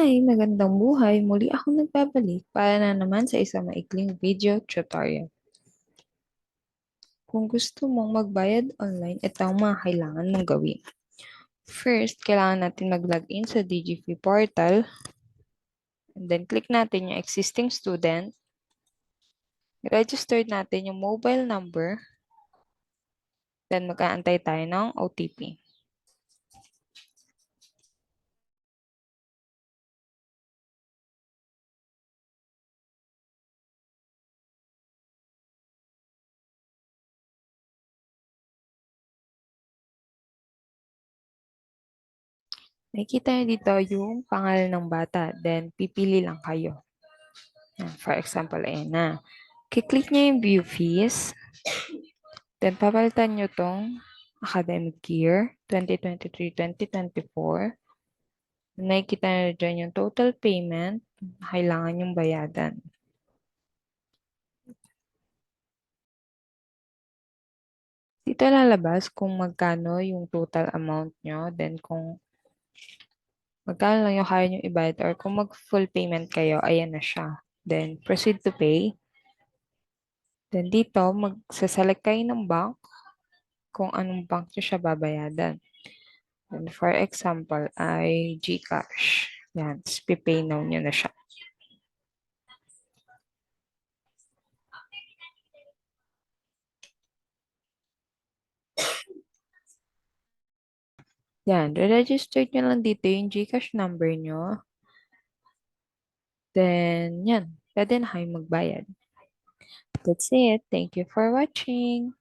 Hi, magandang buhay. Muli ako nagbabalik para na naman sa isang maikling video tutorial. Kung gusto mong magbayad online, ito ang mga kailangan mong gawin. First, kailangan natin mag-login sa DGP portal. And then, click natin yung existing student. Register natin yung mobile number. Then, mag-aantay tayo ng OTP. Nakikita nyo dito yung pangalan ng bata. Then, pipili lang kayo. For example, ayan na. Kiklik nyo yung view fees. Then, papalitan nyo tong academic year, 2023-2024. Nakikita nyo dyan yung total payment na kailangan yung bayadan. Dito lalabas kung magkano yung total amount nyo, then kung magkano lang yung kaya nyo ibayad or kung mag-full payment kayo, ayan na siya. Then, proceed to pay. Then, dito, magsaselect kayo ng bank kung anong bank nyo siya babayadan. And for example, ay GCash. Yan, pipay now nyo na siya. Yan, re-register nyo lang dito yung GCash number nyo. Then, yan, pwede na kayo magbayad. That's it. Thank you for watching.